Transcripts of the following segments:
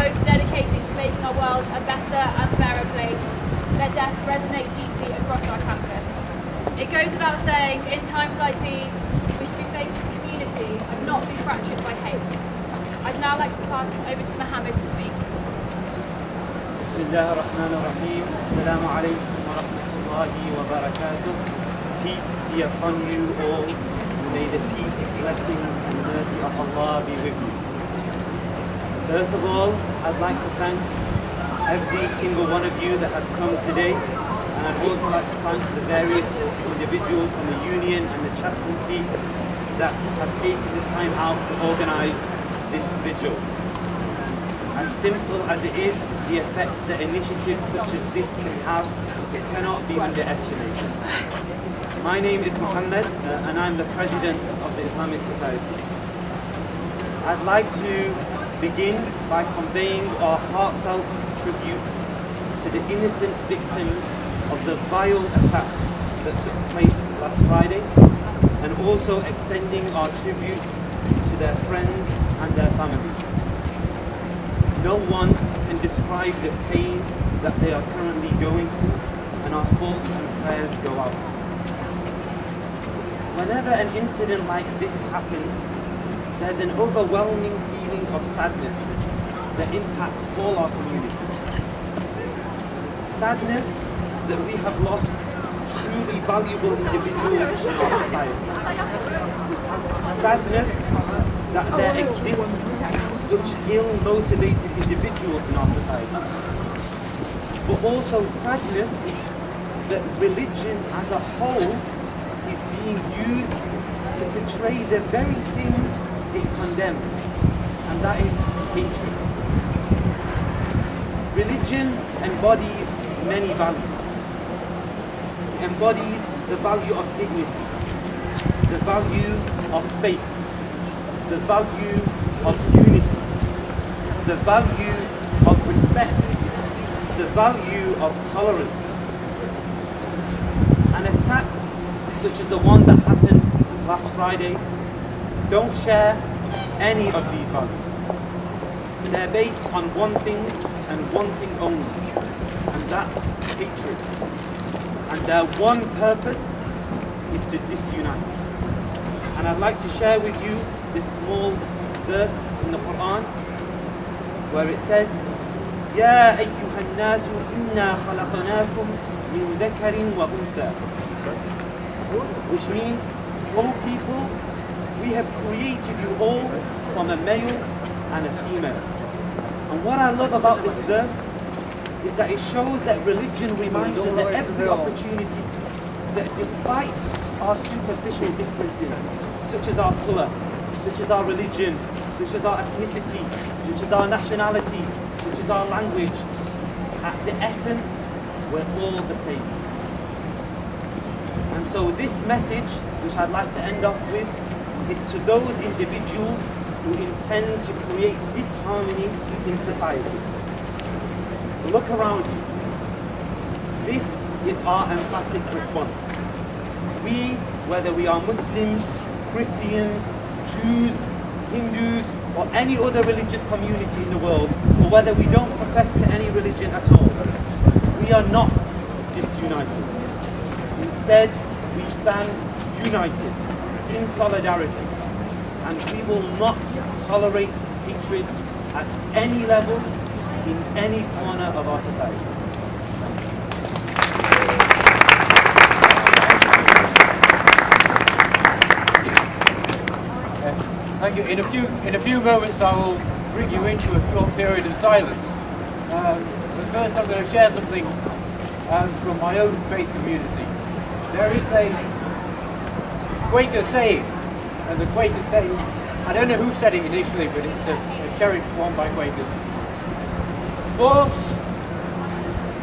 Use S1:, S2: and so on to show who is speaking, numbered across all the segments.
S1: both dedicated to making our world a better and fairer place. Their deaths resonate deeply across our campus. It goes without saying, in times like these, we should be faced with community and not be fractured by hate. I'd now like to pass over to Mohammed to speak.
S2: Bismillah ar-Rahman ar-Rahim. Assalamu alaikum wa rahmatullahi wa barakatuh. Peace be upon you all. May the peace, blessings and mercy of Allah be with you. First of all, I'd like to thank every single one of you that has come today, and I'd also like to thank the various individuals from the union and the chaplaincy that have taken the time out to organise this vigil. As simple as it is, the effects that initiatives such as this can have, it cannot be underestimated. My name is Mohammed and I'm the president of the Islamic Society. I'd like to begin by conveying our heartfelt tributes to the innocent victims of the vile attack that took place last Friday, and also extending our tributes to their friends and their families. No one can describe the pain that they are currently going through, and our thoughts and prayers go out. Whenever an incident like this happens, there's an overwhelming feeling of sadness that impacts all our communities. Sadness that we have lost truly valuable individuals in our society. Sadness that there exists such ill-motivated individuals in our society. But also sadness that religion as a whole is being used to portray the very thing it condemns, and that is hatred. Religion embodies many values. It embodies the value of dignity, the value of faith, the value of unity, the value of respect, the value of tolerance. And attacks such as the one that happened last Friday don't share any of these values. They're based on one thing and one thing only, and that's hatred. And their one purpose is to disunite. And I'd like to share with you this small verse in the Quran where it says, يَا أَيُّهَا النَّاسُ إِنَّا خَلَقْنَاكُمْ مِنْ ذَكَرٍ وَأُنْثَى, which means, O people, we have created you all from a male and a female. And what I love about this verse is that it shows that religion reminds us at every opportunity that despite our superficial differences, such as our colour, such as our religion, such as our ethnicity, such as our nationality, such as our language, at the essence, we're all the same. And so this message, which I'd like to end off with, is to those individuals who intend to create disharmony in society. Look around you. This is our emphatic response. We, whether we are Muslims, Christians, Jews, Hindus, or any other religious community in the world, or whether we don't profess to any religion at all, we are not disunited. Instead, we stand united in solidarity, and we will not tolerate hatred at any level, in any corner of our society.
S3: Thank you. In a few moments, I will bring you into a short period of silence. But first, I'm going to share something from my own faith community. There is a Quaker saying, and the Quaker saying, I don't know who said it initially, but it's a cherished one by Quakers. Force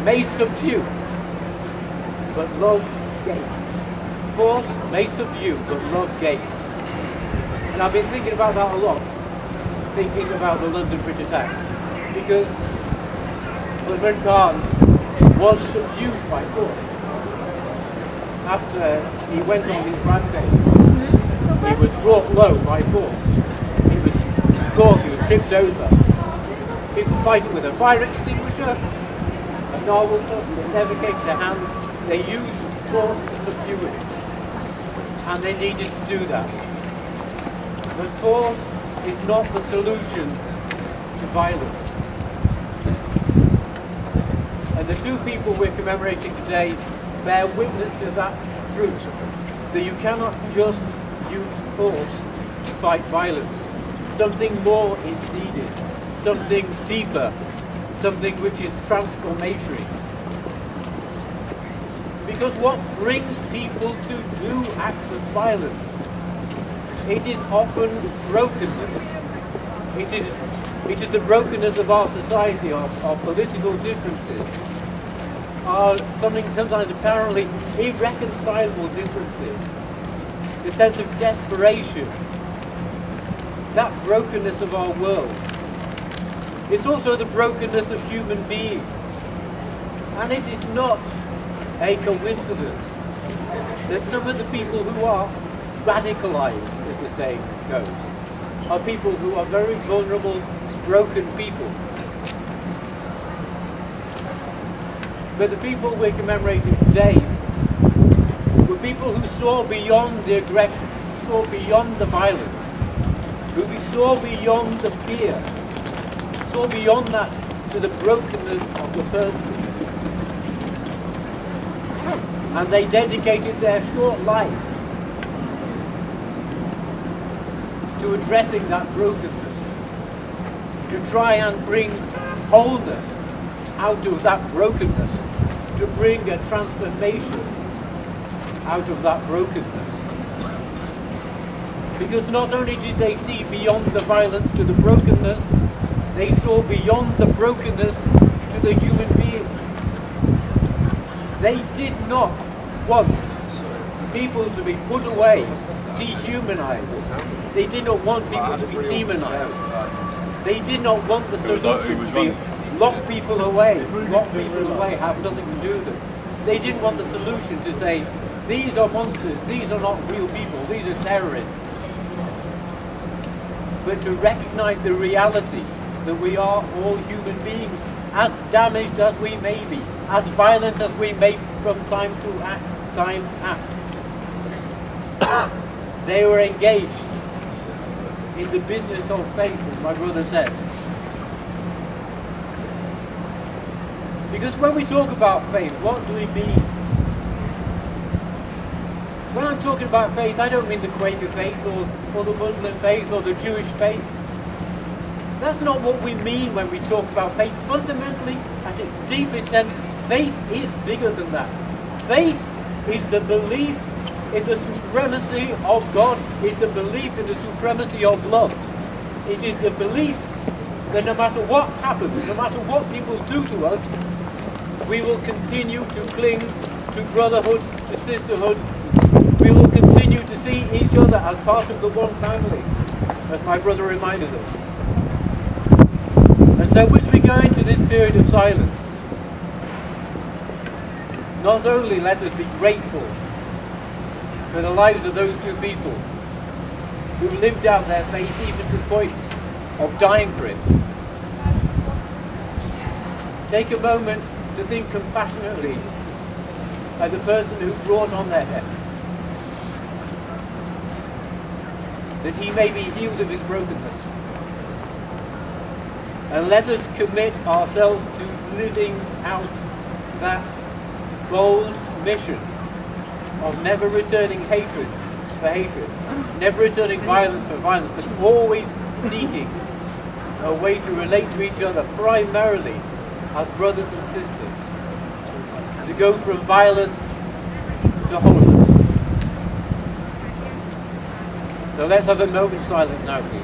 S3: may subdue, but love gains. Force may subdue, but love gains. And I've been thinking about that a lot, thinking about the London Bridge attack, because Imran Khan was subdued by force. After he went on his rampage, he was brought low by force. He was caught, he was tripped over. People fight it with a fire extinguisher, a normal person that never came to hand. They used force to subdue it. And they needed to do that. But force is not the solution to violence. And the two people we're commemorating today bear witness to that truth, that you cannot just use force to fight violence. Something more is needed, something deeper, something which is transformatory. Because what brings people to do acts of violence? It is often brokenness. It is the brokenness of our society, our political differences, our sometimes apparently irreconcilable differences, the sense of desperation, that brokenness of our world. It's also the brokenness of human beings. And it is not a coincidence that some of the people who are radicalized, as the saying goes, are people who are very vulnerable, broken people. But the people we're commemorating today were people who saw beyond the aggression, who saw beyond the violence, who saw beyond the fear, saw beyond that to the brokenness of the person. And they dedicated their short lives to addressing that brokenness, to try and bring wholeness out of that brokenness, to bring a transformation out of that brokenness. Because not only did they see beyond the violence to the brokenness, they saw beyond the brokenness to the human being. They did not want people to be put away, dehumanized. They did not want people to be demonized. They did not want the solution to be lock people away, have nothing to do with them. They didn't want the solution to say, these are monsters, these are not real people, these are terrorists. But to recognize the reality that we are all human beings, as damaged as we may be, as violent as we may from time act. They were engaged in the business of faith, as my brother says. Because when we talk about faith, what do we mean? When I'm talking about faith, I don't mean the Quaker faith or the Muslim faith or the Jewish faith. That's not what we mean when we talk about faith. Fundamentally, at its deepest sense, faith is bigger than that. Faith is the belief in the supremacy of God, is the belief in the supremacy of love. It is the belief that no matter what happens, no matter what people do to us, we will continue to cling to brotherhood, to sisterhood. We will continue to see each other as part of the one family, as my brother reminded us. And so as we go into this period of silence, not only let us be grateful for the lives of those two people who lived out their faith even to the point of dying for it. Take a moment to think compassionately of the person who brought on their death, that he may be healed of his brokenness. And let us commit ourselves to living out that bold mission of never returning hatred for hatred, never returning violence for violence, but always seeking a way to relate to each other primarily as brothers and sisters, to go from violence to wholeness. So let's have a moment's silence now, please.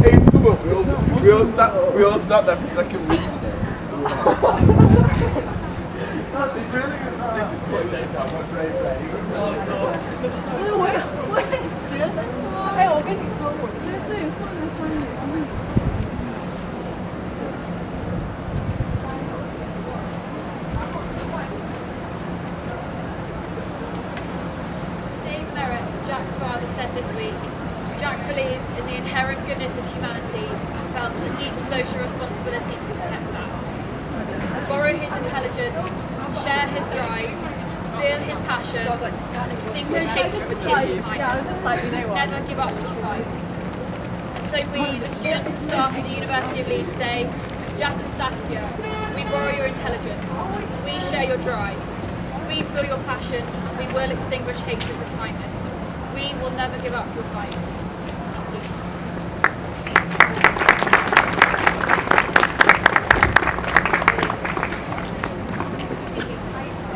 S4: Hey, come on, we all sat there for a second reading it. That's it, really?
S1: Dave Merritt, Jack's father, said this week, Jack believed in the inherent goodness of humanity and felt a deep social responsibility to protect that. Borrow his intelligence, share his drive, feel his passion, and extinguish hatred with his kindness. Never give up the fight. And so we, the students and staff at the University of Leeds, say, Jack and Saskia, we borrow your intelligence, we share your drive, we feel your passion, and we will extinguish hatred with kindness. We will never give up your fight.